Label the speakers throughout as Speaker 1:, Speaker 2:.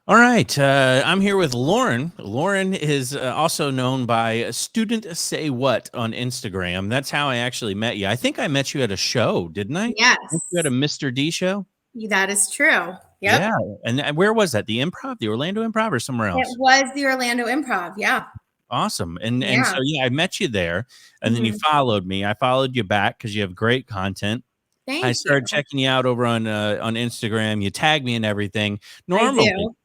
Speaker 1: All right. I'm here with Lauren. Lauren is also known by Student Say What on Instagram. That's how I actually met you. I think I met you at a show, didn't I? Weren't you at a
Speaker 2: Yes,
Speaker 1: Mr. D show?
Speaker 2: that is true. Yep.
Speaker 1: Yeah. And where was that? The Improv, the Orlando Improv, or somewhere
Speaker 2: It
Speaker 1: else?
Speaker 2: was the Orlando Improv. Yeah.
Speaker 1: Awesome. And so
Speaker 2: Yeah.
Speaker 1: yeah, I met you there, and then you
Speaker 2: Mhm.
Speaker 1: followed me. I followed you back because you have great content. I
Speaker 2: Thank you.
Speaker 1: started checking you out over on Instagram. You tag me and everything.
Speaker 2: I
Speaker 1: Normally,
Speaker 2: do.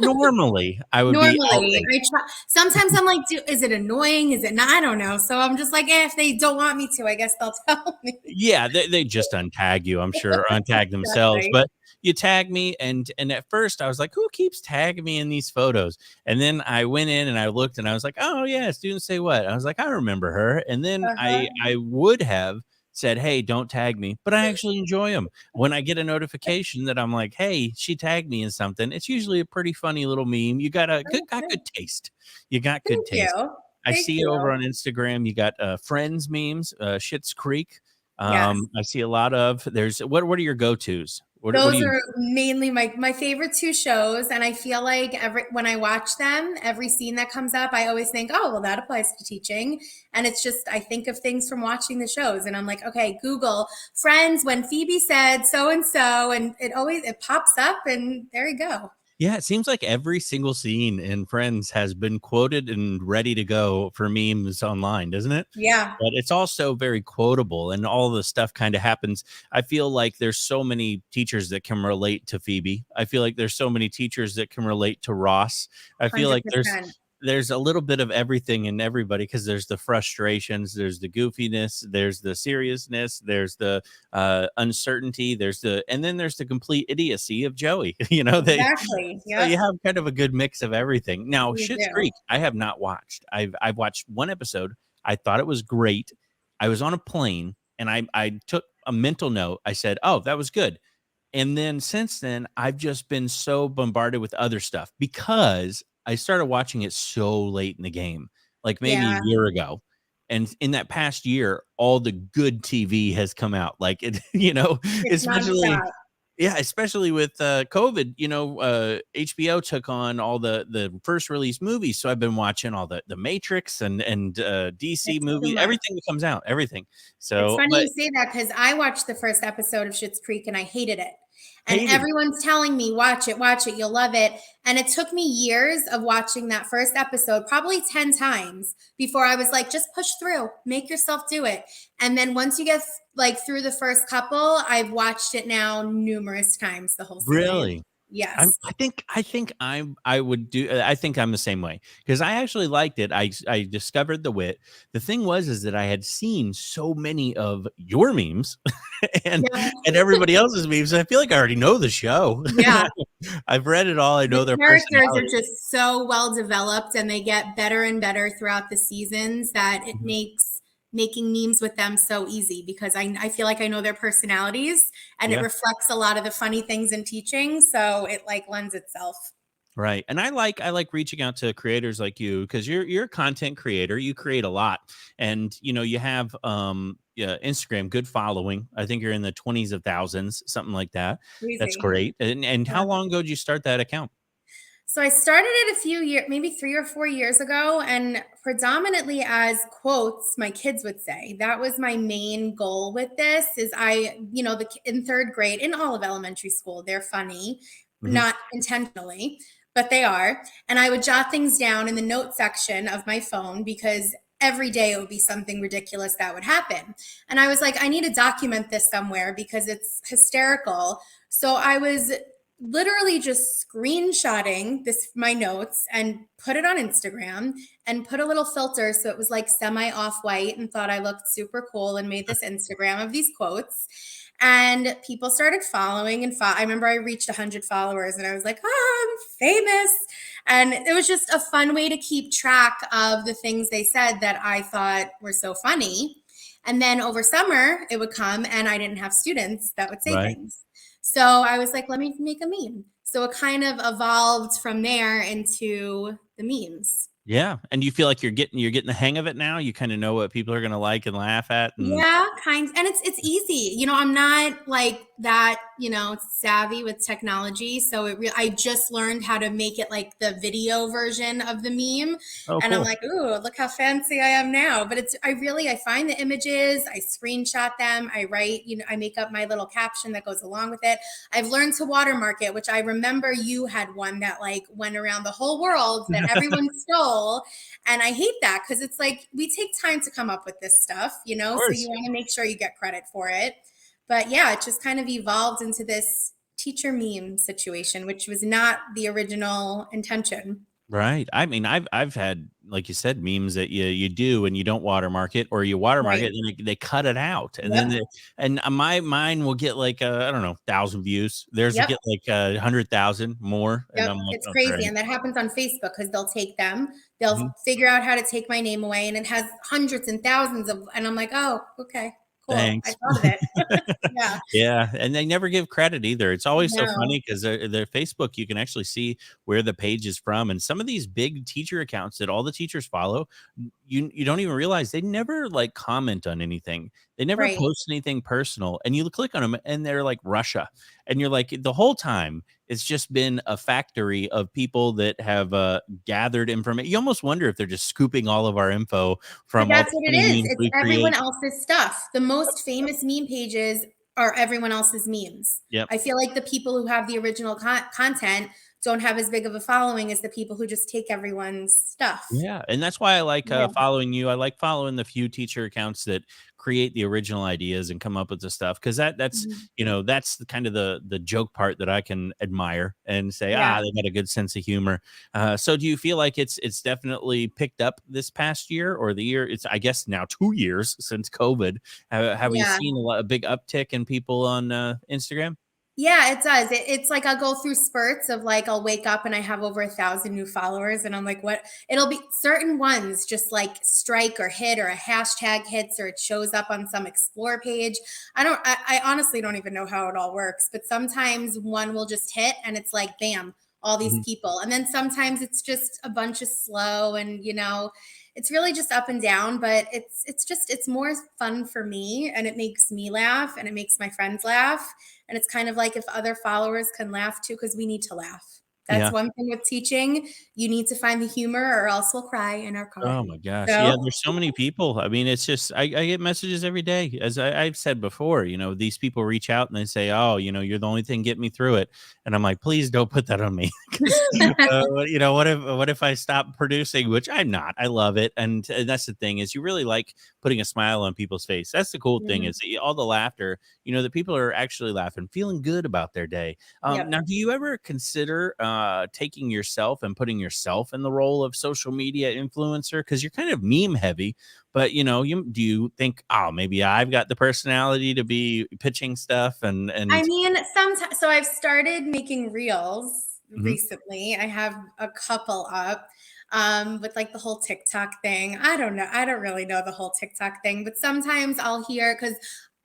Speaker 1: normally I would be
Speaker 2: Normally,
Speaker 1: outraged.
Speaker 2: I try. Sometimes I'm like, is it annoying? Is it not? I don't know. So I'm just like, if they don't want me to, I guess they'll tell me.
Speaker 1: Yeah, they just untag you, I'm sure, or untag themselves,
Speaker 2: Exactly.
Speaker 1: but you tag me, and at first I was like, "Who keeps tagging me in these photos?" And then I went in and I looked and I was like, "Oh, yeah, Students Say What?" I was like, "I remember her." And then I
Speaker 2: Uh-huh.
Speaker 1: I would have said, "Hey, don't tag me," but I actually enjoy them. When I get a notification that I'm like, "Hey, she tagged me in something," it's usually a pretty funny little meme. You got good taste. You got good
Speaker 2: Thank
Speaker 1: taste.
Speaker 2: you.
Speaker 1: I
Speaker 2: Thank
Speaker 1: see you over
Speaker 2: you.
Speaker 1: on Instagram. You got Friends memes, Schitt's Creek.
Speaker 2: Yes.
Speaker 1: I see a lot of there's what are your go-tos? What do
Speaker 2: Those
Speaker 1: you
Speaker 2: are mainly my favorite two shows, and I feel like every when I watch them, every scene that comes up, I always think, "Oh, well, that applies to teaching." And it's just I think of things from watching the shows, and I'm like, "Okay, Google Friends when Phoebe said so and so," and it pops up, and there you go.
Speaker 1: Yeah, it seems like every single scene in Friends has been quoted and ready to go for memes online, doesn't it?
Speaker 2: Yeah,
Speaker 1: But it's also very quotable and all the stuff kind of happens. I feel like there's so many teachers that can relate to Phoebe. I feel like there's so many teachers that can relate to Ross. I feel like there's
Speaker 2: 100%.
Speaker 1: there's a little bit of everything in everybody because there's the frustrations, there's the goofiness, there's the seriousness, there's the uncertainty, and then there's the complete idiocy of Joey.
Speaker 2: Exactly.
Speaker 1: So
Speaker 2: Yep.
Speaker 1: you have kind of a good mix of everything. Now,
Speaker 2: You
Speaker 1: Schitt's
Speaker 2: do.
Speaker 1: Creek, I have not watched. I've watched one episode. I thought it was great. I was on a plane and I took a mental note. I said, "Oh, that was good." And then since then, I've just been so bombarded with other stuff because I started watching it so late in the game, like maybe a
Speaker 2: Yeah,
Speaker 1: year ago. And in that past year, all the good TV has come out. Like it,
Speaker 2: it's
Speaker 1: especially
Speaker 2: nonstop.
Speaker 1: yeah, especially with COVID, HBO took on all the first release movies, so I've been watching all the Matrix and DC
Speaker 2: It's too
Speaker 1: movie,
Speaker 2: much.
Speaker 1: everything that comes out, everything.
Speaker 2: It's
Speaker 1: So,
Speaker 2: funny
Speaker 1: but
Speaker 2: you say that because I watched the first episode of Schitt's Creek and I hated it. And
Speaker 1: hated it.
Speaker 2: everyone's telling me, watch it, you'll love it. And it took me years of watching that first episode, probably 10 times, before I was like, just push through, make yourself do it. And then once you get like through the first couple, I've watched it now numerous times, the whole series.
Speaker 1: Really.
Speaker 2: Yes.
Speaker 1: I would do. I think I'm the same way because I actually liked it. I discovered the wit. The thing was is that I had seen so many of your memes and
Speaker 2: Yeah.
Speaker 1: everybody else's memes. I feel like I already know the show.
Speaker 2: Yeah.
Speaker 1: I've read it all. I
Speaker 2: The
Speaker 1: know their
Speaker 2: characters are
Speaker 1: personality.
Speaker 2: just so well developed and they get better and better throughout the seasons that it
Speaker 1: Mhm.
Speaker 2: makes making memes with them so easy because I feel like I know their personalities and it
Speaker 1: Yeah.
Speaker 2: reflects a lot of the funny things in teaching. So it like lends itself.
Speaker 1: Right. And I like reaching out to creators like you because you're a content creator. You create a lot. And you have yeah, Instagram, good following. I think you're in the 20s of thousands, something like that. That's
Speaker 2: Crazy.
Speaker 1: great. And
Speaker 2: Yeah.
Speaker 1: how long ago did you start that account?
Speaker 2: So I started it a few years, maybe 3 or 4 years ago, and predominantly as quotes, my kids would say. That was my main goal with this is in third grade, in all of elementary school, they're funny,
Speaker 1: Mhm.
Speaker 2: not intentionally, but they are. And I would jot things down in the note section of my phone because every day it would be something ridiculous that would happen. And I was like, I need to document this somewhere because it's hysterical. So I was literally just screenshotting this my notes and put it on Instagram and put a little filter so it was like semi off white and thought I looked super cool and made this Instagram of these quotes. And people started following I remember I reached 100 followers and I was like, I'm famous. And it was just a fun way to keep track of the things they said that I thought were so funny. And then over summer, it would come and I didn't have students that would say
Speaker 1: Right.
Speaker 2: things. So I was like, let me make a meme. So it kind of evolved from there into the memes.
Speaker 1: Yeah. And you feel like you're getting the hang of it now. You kind of know what people are gonna like and laugh at. And
Speaker 2: Yeah, kind and it's easy. I'm not like that, savvy with technology. So I just learned how to make it like the video version of the meme.
Speaker 1: Oh,
Speaker 2: And I'm
Speaker 1: cool.
Speaker 2: like, ooh, look how fancy I am now. But I find the images, I screenshot them, I write, I make up my little caption that goes along with it. I've learned to watermark it, which I remember you had one that like went around the whole world that everyone stole. And I hate that because it's like we take time to come up with this stuff,
Speaker 1: Of
Speaker 2: so you
Speaker 1: course.
Speaker 2: want to make sure you get credit for it. But yeah, it just kind of evolved into this teacher meme situation, which was not the original intention.
Speaker 1: Right. I mean, I've had, like you said, memes that you do and you don't watermark it, or you watermark
Speaker 2: Right.
Speaker 1: it and they cut it out, and then
Speaker 2: Yep.
Speaker 1: mine will get like I don't know, 1,000 views. Theirs will
Speaker 2: Yep.
Speaker 1: get like 100,000 more, and
Speaker 2: Yep.
Speaker 1: I'm like,
Speaker 2: It's crazy.
Speaker 1: okay.
Speaker 2: And that happens on Facebook because they'll
Speaker 1: Mhm.
Speaker 2: figure out how to take my name away, and it has hundreds and thousands and I'm like, oh, okay, cool. I
Speaker 1: Thanks.
Speaker 2: thought of it. Yeah.
Speaker 1: Yeah, and they never give credit either. It's always so
Speaker 2: No.
Speaker 1: funny because their Facebook, you can actually see where the page is from, and some of these big teacher accounts that all the teachers follow, you don't even realize they never like comment on anything. They never
Speaker 2: Right.
Speaker 1: post anything personal, and you click on them, and they're like Russia, and you're like the whole time it's just been a factory of people that have gathered information. You almost wonder if they're just scooping all of our info
Speaker 2: But
Speaker 1: from all
Speaker 2: that's
Speaker 1: the
Speaker 2: what it
Speaker 1: funny
Speaker 2: is.
Speaker 1: memes
Speaker 2: It's
Speaker 1: we
Speaker 2: everyone
Speaker 1: create.
Speaker 2: else's stuff. The most famous meme pages are everyone else's memes.
Speaker 1: Yep.
Speaker 2: I feel like the people who have the original content don't have as big of a following as the people who just take everyone's stuff.
Speaker 1: Yeah, and that's why I like,
Speaker 2: Yeah.
Speaker 1: following you. I like following the few teacher accounts that create the original ideas and come up with the stuff, because that's,
Speaker 2: Mhm.
Speaker 1: that's the kind of the joke part that I can admire and say,
Speaker 2: Yeah.
Speaker 1: they got a good sense of humor. So do you feel like it's definitely picked up this past year, or the year? It's, I guess, now 2 years since COVID. Have you
Speaker 2: Yeah.
Speaker 1: seen a big uptick in people on Instagram?
Speaker 2: Yeah, it does. It's like I'll go through spurts of like I'll wake up and I have over 1,000 new followers, and I'm like, what? It'll be certain ones just like strike or hit, or a hashtag hits, or it shows up on some explore page. I honestly don't even know how it all works, but sometimes one will just hit and it's like, bam, all these
Speaker 1: Mhm.
Speaker 2: people. And then sometimes it's just a bunch of slow, and it's really just up and down, but it's more fun for me, and it makes me laugh and it makes my friends laugh. And it's kind of like if other followers can laugh too, because we need to laugh. That's
Speaker 1: Yeah.
Speaker 2: one thing with teaching. You need to find the humor, or else we'll cry in our car.
Speaker 1: Oh my gosh. Yeah,
Speaker 2: So,
Speaker 1: there's so many people. I mean, it's just I get messages every day. As I've said before, these people reach out and they say, "Oh, you're the only thing getting me through it." And I'm like, please don't put that on me. Because what if I stop producing, which I'm not. I love it. And that's the thing, is you really like putting a smile on people's face. That's the cool thing,
Speaker 2: Mhm.
Speaker 1: is that all the laughter, that people are actually laughing, feeling good about their day.
Speaker 2: Yep.
Speaker 1: Now, do you ever consider taking yourself and putting yourself in the role of social media influencer? Because you're kind of meme heavy, but do you think, oh, maybe I've got the personality to be pitching stuff and
Speaker 2: I
Speaker 1: and
Speaker 2: mean, sometimes, so I've started making reels
Speaker 1: Mhm.
Speaker 2: recently. I have a couple up with like the whole TikTok thing. I don't know. I don't really know the whole TikTok thing, but sometimes I'll hear, because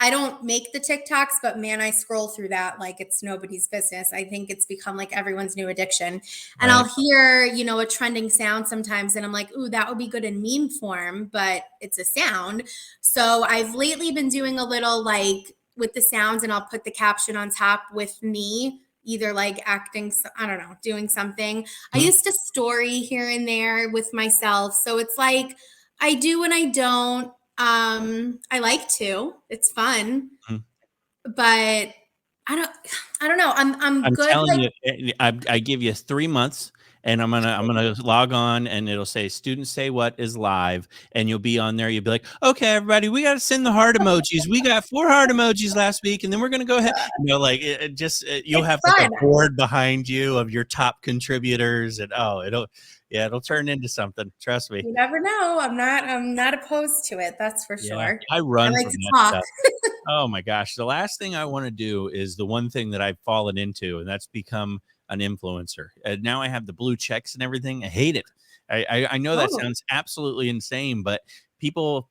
Speaker 2: I don't make the TikToks, but man, I scroll through that like it's nobody's business. I think it's become like everyone's new addiction. And
Speaker 1: Right.
Speaker 2: I'll hear, a trending sound sometimes, and I'm like, ooh, that would be good in meme form, but it's a sound. So I've lately been doing a little like with the sounds, and I'll put the caption on top with me, either like acting, I don't know, doing something. I
Speaker 1: Mhm.
Speaker 2: used to story here and there with myself. So it's like I do and I don't. I like to. It's fun,
Speaker 1: Mhm.
Speaker 2: but I don't I don't know. I'm
Speaker 1: I'm
Speaker 2: good
Speaker 1: telling
Speaker 2: like
Speaker 1: you, I give you 3 months, and I'm gonna log on, and it'll say "Students Say What" is live, and you'll be on there. You'll be like, "Okay, everybody, we gotta send the heart emojis. We got 4 heart emojis last week, and then we're gonna go ahead." Like, you'll
Speaker 2: it's
Speaker 1: have, like, a
Speaker 2: fun.
Speaker 1: board behind you of your top contributors, and, it'll turn into something, trust me.
Speaker 2: You never know. I'm not opposed to it. That's for
Speaker 1: Yeah,
Speaker 2: sure.
Speaker 1: I
Speaker 2: I
Speaker 1: run
Speaker 2: like
Speaker 1: from
Speaker 2: to
Speaker 1: that
Speaker 2: talk.
Speaker 1: stuff. Oh my gosh. The last thing I wanna do is the one thing that I've fallen into, and that's become an influencer. And now I have the blue checks and everything. I hate it. I know that
Speaker 2: Oh,
Speaker 1: sounds absolutely insane, but people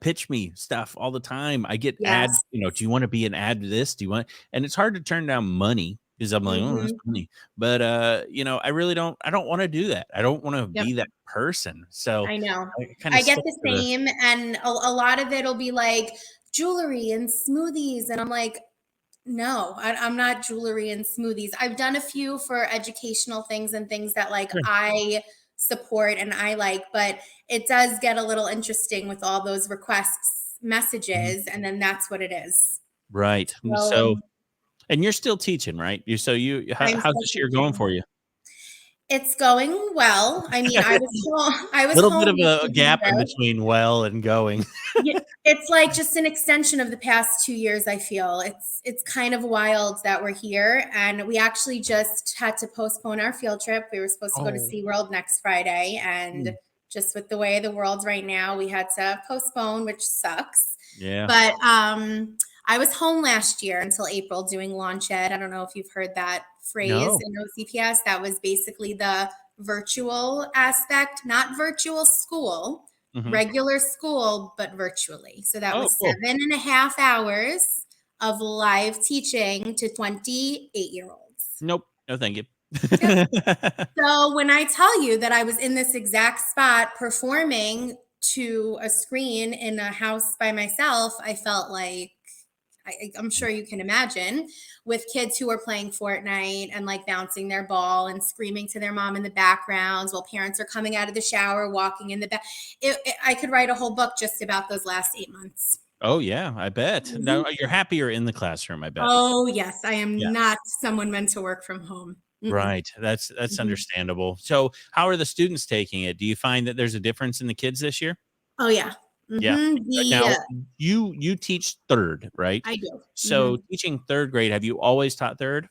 Speaker 1: pitch me stuff all the time. I get
Speaker 2: yes.
Speaker 1: ads, do you want to be an ad to this? Do you want? And it's hard to turn down money, because I'm like, oh, that's
Speaker 2: Mhm.
Speaker 1: money. But I don't want to do that. I don't want to
Speaker 2: Yep.
Speaker 1: be that person. So
Speaker 2: I know.
Speaker 1: I kind of
Speaker 2: I get
Speaker 1: stick
Speaker 2: the
Speaker 1: to the
Speaker 2: same, and a lot of it'll be like jewelry and smoothies, and I'm like, No, I'm not jewelry and smoothies. I've done a few for educational things and things that like
Speaker 1: Sure.
Speaker 2: I support and I like, but it does get a little interesting with all those requests
Speaker 1: Mhm.
Speaker 2: messages, and then that's what it is.
Speaker 1: Right. So,
Speaker 2: So
Speaker 1: and you're still teaching, right?
Speaker 2: I'm
Speaker 1: How's
Speaker 2: still
Speaker 1: this year going
Speaker 2: teaching.
Speaker 1: for you?
Speaker 2: It's going well. I mean, I was
Speaker 1: Little bit
Speaker 2: home
Speaker 1: of a
Speaker 2: this
Speaker 1: gap in
Speaker 2: December.
Speaker 1: between well and going.
Speaker 2: Yeah, it's like just an extension of the past 2 years, I feel. It's kind of wild that we're here. And we actually just had to postpone our field trip. We were supposed to go to
Speaker 1: Oh.
Speaker 2: SeaWorld next Friday. And
Speaker 1: Mm.
Speaker 2: just with the way the world's right now, we had to postpone, which sucks.
Speaker 1: Yeah.
Speaker 2: But I was home last year until April doing launch ed. I don't know if you've heard that phrase
Speaker 1: No.
Speaker 2: in OCPS. That was basically the virtual aspect, not virtual school,
Speaker 1: Mhm.
Speaker 2: regular school, but virtually. So that
Speaker 1: Oh,
Speaker 2: was
Speaker 1: cool.
Speaker 2: 7.5 hours of live teaching to 28-year-olds.
Speaker 1: Nope. No, thank you.
Speaker 2: Yep. So when I tell you that I was in this exact spot performing to a screen in a house by myself, I felt like I'm sure you can imagine with kids who are playing Fortnite and like bouncing their ball and screaming to their mom in the backgrounds while parents are coming out of the shower, walking in the back. I could write a whole book just about those last 8 months.
Speaker 1: Oh, yeah, I bet.
Speaker 2: Mhm.
Speaker 1: No, you're happier in the classroom, I bet.
Speaker 2: Oh, yes. I
Speaker 1: Yeah.
Speaker 2: am not someone meant to work from home. Mm-mm.
Speaker 1: Right. That's
Speaker 2: Mhm.
Speaker 1: understandable. So, how are the students taking it? Do you find that there's a difference in the kids this year?
Speaker 2: Oh, yeah.
Speaker 1: Yeah.
Speaker 2: The
Speaker 1: Now, you teach 3rd, right?
Speaker 2: I do.
Speaker 1: So,
Speaker 2: Mhm.
Speaker 1: teaching 3rd grade, have you always taught 3rd?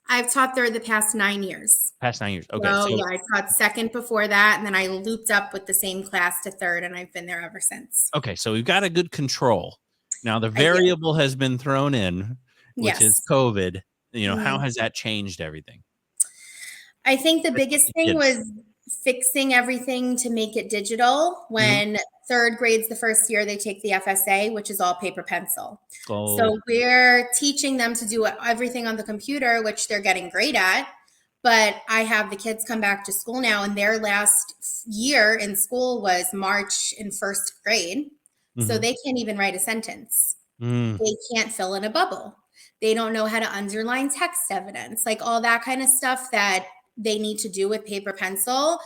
Speaker 2: I've taught there the past 9 years.
Speaker 1: Past 9 years. Okay.
Speaker 2: So,
Speaker 1: So,
Speaker 2: yeah, I taught second before that, and then I looped up with the same class to third, and I've been there ever since.
Speaker 1: okay, so we've got a good control. Now, the
Speaker 2: I do.
Speaker 1: variable has been thrown in, which is
Speaker 2: Yes.
Speaker 1: COVID. How
Speaker 2: Mhm.
Speaker 1: has that changed everything,
Speaker 2: I think the
Speaker 1: especially with
Speaker 2: biggest
Speaker 1: the
Speaker 2: thing
Speaker 1: kids?
Speaker 2: was fixing everything to make it digital.
Speaker 1: Mhm.
Speaker 2: When third grade's the first year they take the FSA, which is all paper pencil.
Speaker 1: Oh.
Speaker 2: So we're teaching them to do everything on the computer, which they're getting great at. But I have the kids come back to school now, and their last year in school was March in first grade. So
Speaker 1: Mhm.
Speaker 2: they can't even write a sentence.
Speaker 1: Mm.
Speaker 2: They can't fill in a bubble. They don't know how to underline text evidence, like all that kind of stuff that they need to do with paper pencil.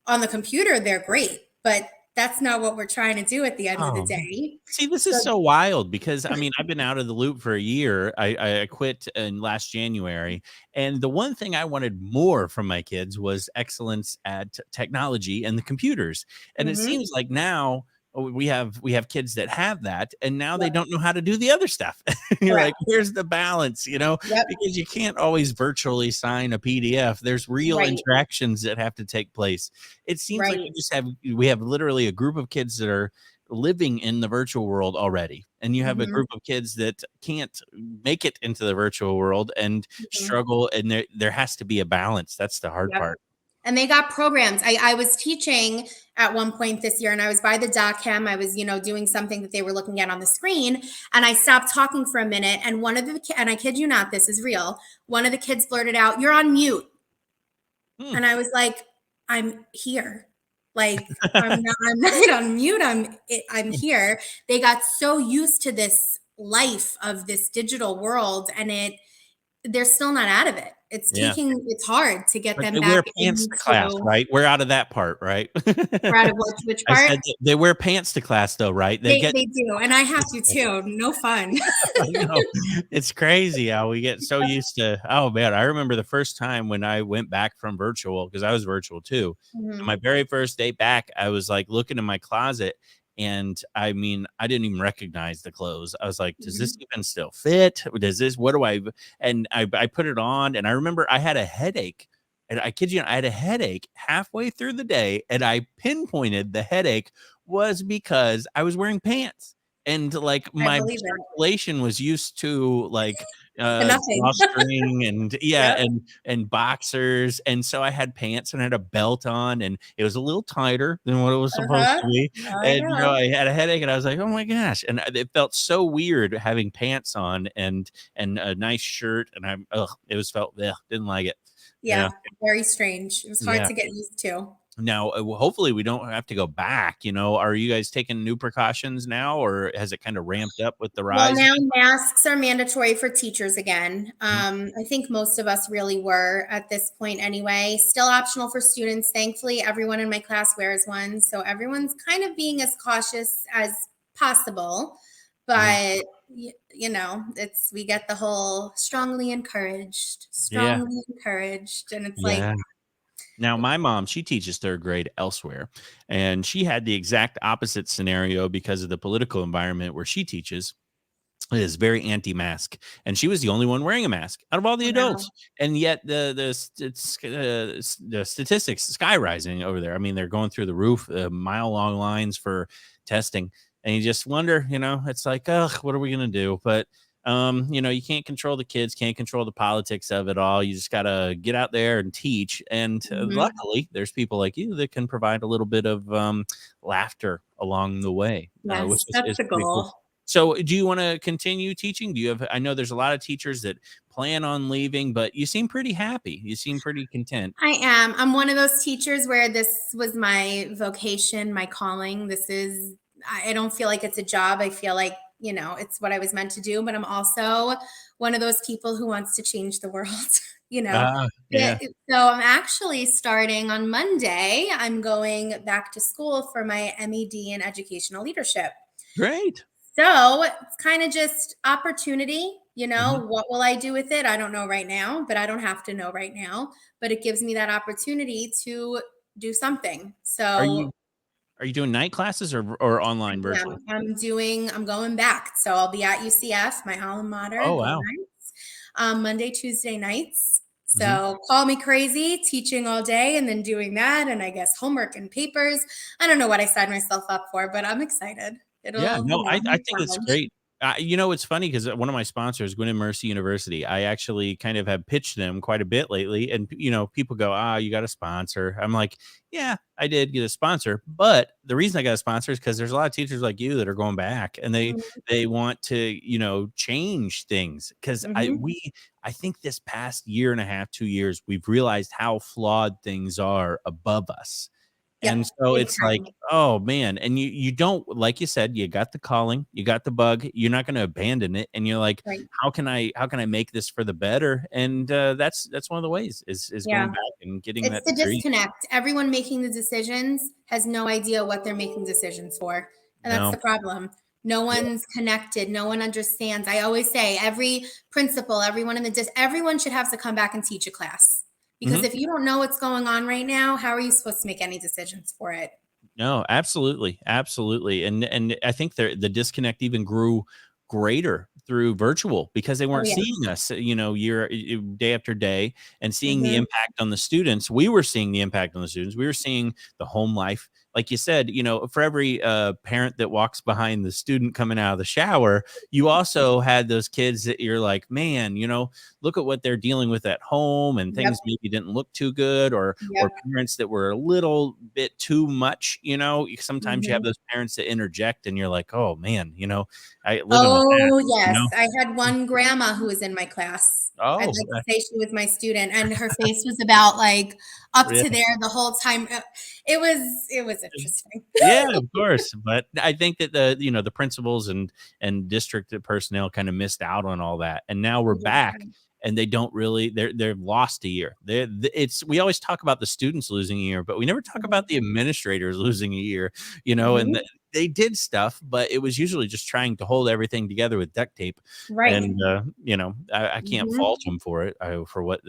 Speaker 2: On the computer, they're great, but that's not what we're trying to do at the end of the
Speaker 1: Oh,
Speaker 2: day.
Speaker 1: see, this is
Speaker 2: So,
Speaker 1: so wild because I mean, I've been out of the loop for a year. I quit in last January, and the one thing I wanted more from my kids was excellence at technology and the computers. And it
Speaker 2: mhm,
Speaker 1: seems like now we have kids that have that, and now they
Speaker 2: yep,
Speaker 1: don't know how to do the other stuff. You're
Speaker 2: correct.
Speaker 1: like, where's the balance?
Speaker 2: Yep,
Speaker 1: Because you can't always virtually sign a PDF. There's real
Speaker 2: right,
Speaker 1: interactions that have to take place. It seems like
Speaker 2: right.
Speaker 1: we have literally a group of kids that are living in the virtual world already, and you have a
Speaker 2: Mhm,
Speaker 1: group of kids that can't make it into the virtual world and
Speaker 2: mhm,
Speaker 1: struggle, and there has to be a balance. That's the hard
Speaker 2: yep.
Speaker 1: part.
Speaker 2: And they got programs. I was teaching at one point this year, and I was by the doc cam. I was, doing something that they were looking at on the screen, and I stopped talking for a minute. And and I kid you not, this is real. One of the kids blurted out, "You're on mute,"
Speaker 1: Hmm.
Speaker 2: and I was like, "I'm here." Like I'm not on mute. I'm here. They got so used to this life of this digital world, and they're still not out of it.
Speaker 1: Yeah.
Speaker 2: It's hard to get
Speaker 1: But
Speaker 2: them
Speaker 1: they wear
Speaker 2: back
Speaker 1: pants to class,
Speaker 2: into.
Speaker 1: right? We're out of that part, right?
Speaker 2: We're out of which
Speaker 1: I
Speaker 2: part?
Speaker 1: said that they wear pants to class though, right? They
Speaker 2: They
Speaker 1: get
Speaker 2: they do, and I have to too. No fun.
Speaker 1: I know. It's crazy how we get so used to oh, man, I remember the first time when I went back from virtual because I was virtual too. And
Speaker 2: Mhm.
Speaker 1: my very first day back, I was, like, looking in my closet, and, I mean, I didn't even recognize the clothes. I was like, "Does this
Speaker 2: Mhm.
Speaker 1: even still fit? Does this what do I" and I put it on, and I remember I had a headache, and I kid you not, I had a headache halfway through the day, and I pinpointed the headache was because I was wearing pants. And, like,
Speaker 2: I
Speaker 1: my
Speaker 2: believe it.
Speaker 1: circulation was used to, like,
Speaker 2: To nothing.
Speaker 1: drawstring and yeah,
Speaker 2: Yep.
Speaker 1: and boxers, and so I had pants and I had a belt on, and it was a little tighter than what it was supposed
Speaker 2: Uh-huh.
Speaker 1: to be,
Speaker 2: I
Speaker 1: and,
Speaker 2: know.
Speaker 1: I had a headache, and I was like, "Oh my gosh," and it felt so weird having pants on and a nice shirt, and it was felt yeah, didn't like it. Yeah,
Speaker 2: Yeah, very strange. It was hard
Speaker 1: yeah.
Speaker 2: to get used to.
Speaker 1: Now, hopefully we don't have to go back. Are you guys taking new precautions now, or has it kind of ramped up with the
Speaker 2: Well,
Speaker 1: rise?
Speaker 2: now masks are mandatory for teachers again.
Speaker 1: Mhm.
Speaker 2: I think most of us really were at this point anyway. Still optional for students. Thankfully, everyone in my class wears one. So everyone's kind of being as cautious as possible.
Speaker 1: Yeah.
Speaker 2: But, we get the whole
Speaker 1: Yeah.
Speaker 2: strongly encouraged. And it's like,
Speaker 1: Yeah. Now, my mom, she teaches third grade elsewhere, and she had the exact opposite scenario because of the political environment where she teaches. Is very anti-mask, and she was the only one wearing a mask out of all the
Speaker 2: wow.
Speaker 1: adults, and yet the statistics sky rising over there. I mean, they're going through the roof, mile long lines for testing, and you just wonder, it's like, ugh, what are we gonna do? But you can't control the kids, can't control the politics of it all. You just gotta get out there and teach, and
Speaker 2: Mhm.
Speaker 1: luckily, there's people like you that can provide a little bit of laughter along the way, which
Speaker 2: Yes,
Speaker 1: is
Speaker 2: that's the
Speaker 1: pretty cool.
Speaker 2: goal.
Speaker 1: So, do you wanna continue teaching? Do you have I know there's a lot of teachers that plan on leaving, but you seem pretty happy. You seem pretty content.
Speaker 2: I am. I'm one of those teachers where this was my vocation, my calling. I don't feel like it's a job. I feel like, it's what I was meant to do. But I'm also one of those people who wants to change the world, you know.
Speaker 1: Ah, yeah.
Speaker 2: So I'm actually starting on Monday. I'm going back to school for my MED in educational leadership.
Speaker 1: Great.
Speaker 2: So it's kind of just opportunity.
Speaker 1: Mhm.
Speaker 2: What will I do with it? I don't know right now, but I don't have to know right now. But it gives me that opportunity to do something.
Speaker 1: Are
Speaker 2: So
Speaker 1: you are you doing night classes or online virtual?
Speaker 2: I'm going back. So I'll be at UCF, my alma mater,
Speaker 1: Oh,
Speaker 2: go
Speaker 1: wow.
Speaker 2: Knights, Monday, Tuesday nights.
Speaker 1: Mhm.
Speaker 2: So call me crazy, teaching all day and then doing that. And I guess homework and papers. I don't know what I signed myself up for, but I'm excited.
Speaker 1: Yeah,
Speaker 2: It'll,
Speaker 1: no, I
Speaker 2: be
Speaker 1: think it's
Speaker 2: fun.
Speaker 1: great. It's funny because one of my sponsors, Gwynedd Mercy University, I actually kind of have pitched them quite a bit lately, and people go, "Ah, you got a sponsor." I'm like, "Yeah, I did get a sponsor, but the reason I got a sponsor is because there's a lot of teachers like you that are going back, and they want to change things because
Speaker 2: Mhm.
Speaker 1: I think this past year and a half, 2 years, we've realized how flawed things are above us. And
Speaker 2: Yep,
Speaker 1: so
Speaker 2: big
Speaker 1: it's like,
Speaker 2: time.
Speaker 1: oh, man, and you don't like you said, you got the calling, you got the bug, you're not gonna abandon it, and you're like,
Speaker 2: Right.
Speaker 1: "How can I make this for the better?" And, that's one of the ways is going
Speaker 2: Yeah.
Speaker 1: back and getting
Speaker 2: It's
Speaker 1: that
Speaker 2: the
Speaker 1: degree.
Speaker 2: disconnect. Everyone making the decisions has no idea what they're making decisions for. And that's
Speaker 1: No.
Speaker 2: the problem. No
Speaker 1: Yeah.
Speaker 2: one's connected. No one understands. I always say every principal, everyone in the everyone should have to come back and teach a class. Because
Speaker 1: Mhm.
Speaker 2: if you don't know what's going on right now, how are you supposed to make any decisions for it?
Speaker 1: No, absolutely, absolutely, and I think the disconnect even grew greater through virtual because they
Speaker 2: Oh
Speaker 1: weren't
Speaker 2: yeah.
Speaker 1: seeing us, day after day and seeing the
Speaker 2: Hmm.
Speaker 1: impact on the students. We were seeing the impact on the students. We were seeing the home life. Like you said, for every parent that walks behind the student coming out of the shower, you also had those kids that you're like, man, look at what they're dealing with at home, and
Speaker 2: Yep.
Speaker 1: things maybe didn't look too good, or
Speaker 2: Yep.
Speaker 1: parents that were a little bit too much. Sometimes you have
Speaker 2: Hmm.
Speaker 1: those parents that interject, and you're like, oh man, I living with that.
Speaker 2: Oh,
Speaker 1: you
Speaker 2: yes.
Speaker 1: know
Speaker 2: I had one grandma who was in my class. I'd
Speaker 1: oh
Speaker 2: like to say she was my student, and her face was about like up
Speaker 1: yeah.
Speaker 2: to there the whole time. It was interesting.
Speaker 1: Yeah, of course. But I think that the principals and district personnel kind of missed out on all that. And now we're
Speaker 2: Big
Speaker 1: back,
Speaker 2: time.
Speaker 1: and they don't really they're lost a year. It's we always talk about the students losing a year, but we never talk about the administrators losing a year, and
Speaker 2: Mhm.
Speaker 1: they did stuff, but it was usually just trying to hold everything together with duct tape.
Speaker 2: Right.
Speaker 1: And I can't fault
Speaker 2: Mhm.
Speaker 1: them for it, for what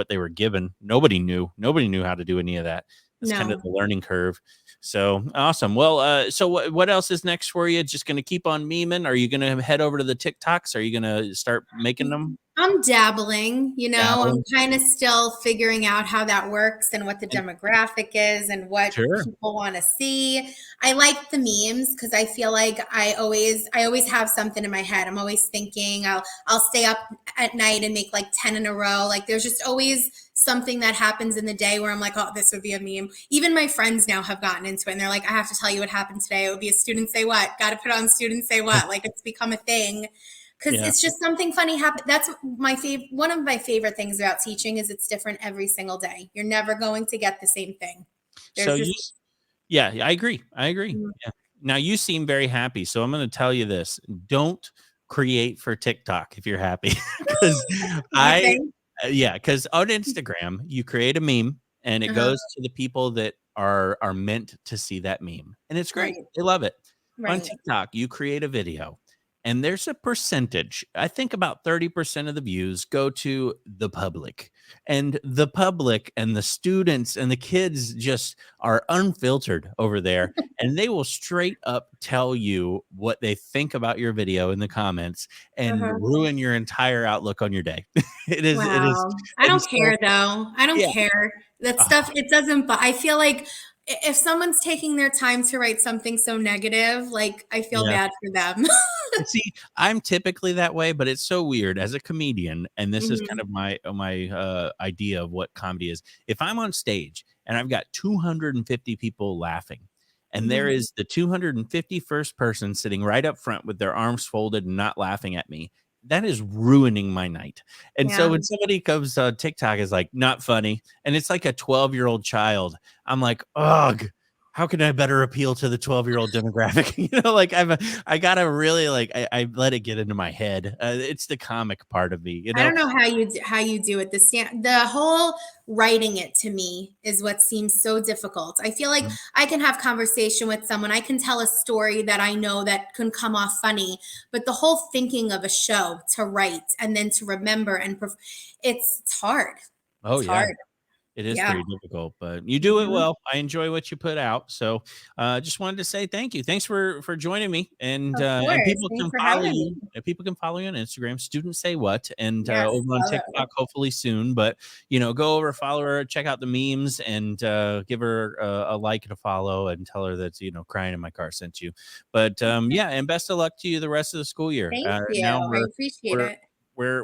Speaker 1: they were given. Nobody knew how to do any of that. That's kind of
Speaker 2: No.
Speaker 1: the learning curve. So awesome. Well, so what else is next for you? Just going to keep on memeing? Are you going to head over to the TikToks? Are you going to start making them?
Speaker 2: I'm dabbling, I'm
Speaker 1: Dabbling?
Speaker 2: kind of still figuring out how that works and what the
Speaker 1: And
Speaker 2: demographic is and what
Speaker 1: sure.
Speaker 2: people want to see. I like the memes because I feel like I always have something in my head. I'm always thinking I'll stay up at night and make like 10 in a row. Like there's just always something that happens in the day where I'm like, oh, this would be a meme. Even my friends now have gotten into it and they're like, I have to tell you what happened today. It would be a student say what, got to put on student say what. Like it's become a thing because
Speaker 1: Yeah.
Speaker 2: it's just something funny happen. That's one of my favorite things about teaching is it's different every single day. You're never going to get the same thing.
Speaker 1: So
Speaker 2: There's
Speaker 1: you,
Speaker 2: just
Speaker 1: yeah, I agree. I agree.
Speaker 2: mm,
Speaker 1: Yeah. Now you seem very happy, so I'm going to tell you this: don't create for TikTok if you're happy, because
Speaker 2: you
Speaker 1: I,
Speaker 2: think?
Speaker 1: yeah, because on Instagram you create a meme and it
Speaker 2: Uh-huh.
Speaker 1: goes to the people that are meant to see that meme, and it's great.
Speaker 2: Right.
Speaker 1: They love it. On
Speaker 2: Right.
Speaker 1: TikTok, you create a video. And there's a percentage, I think about 30% of the views go to the public. And the public and the students and the kids just are unfiltered over there, and they will straight up tell you what they think about your video in the comments and
Speaker 2: Uh-huh.
Speaker 1: ruin your entire outlook on your day. It is,
Speaker 2: Wow. I
Speaker 1: and
Speaker 2: don't
Speaker 1: so
Speaker 2: care though. I don't
Speaker 1: yeah.
Speaker 2: care. That
Speaker 1: uh,
Speaker 2: stuff, it doesn't, but I feel like if someone's taking their time to write something so negative, like I feel
Speaker 1: yeah.
Speaker 2: bad for them.
Speaker 1: See, I'm typically that way, but it's so weird as a comedian, and this is kind
Speaker 2: Mhm.
Speaker 1: of my idea of what comedy is. If I'm on stage and I've got 250 people laughing, and there
Speaker 2: Mhm.
Speaker 1: is the 251st person sitting right up front with their arms folded and not laughing at me, that is ruining my night. And so
Speaker 2: Yeah.
Speaker 1: when somebody comes on TikTok is like not funny, and it's like a 12-year-old child, I'm like, ugh. How can I better appeal to the 12-year-old demographic? Like I gotta really like I let it get into my head. It's the comic part of me,
Speaker 2: I don't know how you do it. The whole writing it to me is what seems so difficult. I feel like
Speaker 1: Mm.
Speaker 2: I can have conversation with someone. I can tell a story that I know that can come off funny, but the whole thinking of a show to write and then to remember and it's hard.
Speaker 1: Oh
Speaker 2: It's
Speaker 1: yeah,
Speaker 2: hard.
Speaker 1: it is
Speaker 2: Yeah.
Speaker 1: pretty difficult, but you do it
Speaker 2: Mhm.
Speaker 1: well. I enjoy what you put out, so just wanted to say thank you. Thanks for joining me,
Speaker 2: Of
Speaker 1: and
Speaker 2: course.
Speaker 1: people
Speaker 2: Thanks
Speaker 1: can
Speaker 2: for
Speaker 1: follow
Speaker 2: having me.
Speaker 1: you. People can follow you on Instagram. Students say what, and
Speaker 2: Yes.
Speaker 1: over on
Speaker 2: Love
Speaker 1: TikTok,
Speaker 2: it.
Speaker 1: hopefully soon. But go over, follow her, check out the memes, and give her a like and a follow, and tell her that crying in my car sent you. But yeah, and best of luck to you the rest of the school year.
Speaker 2: Thank you.
Speaker 1: Now
Speaker 2: I appreciate
Speaker 1: we're
Speaker 2: it.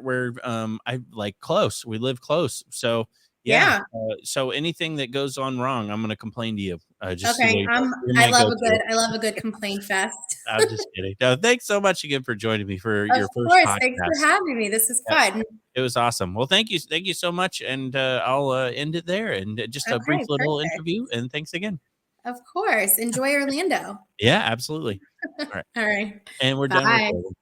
Speaker 1: we're I like close. We live close, so yeah.
Speaker 2: Yeah.
Speaker 1: So anything that goes on wrong, I'm gonna complain to you. Just so
Speaker 2: Okay.
Speaker 1: you know, you're
Speaker 2: I
Speaker 1: my
Speaker 2: love
Speaker 1: go-to.
Speaker 2: I love a good complaint fest.
Speaker 1: I'm just kidding. No, thanks so much again for joining me for
Speaker 2: Of
Speaker 1: your first
Speaker 2: course. Thanks for
Speaker 1: podcast.
Speaker 2: having me. This is
Speaker 1: Yeah,
Speaker 2: fun.
Speaker 1: it was awesome. Well, thank you so much, and I'll end it there. And just a brief
Speaker 2: Okay,
Speaker 1: little
Speaker 2: perfect.
Speaker 1: interview. And thanks again.
Speaker 2: Of course. Enjoy Orlando.
Speaker 1: Yeah, absolutely. All right,
Speaker 2: All right.
Speaker 1: and we're done
Speaker 2: Bye.
Speaker 1: recording.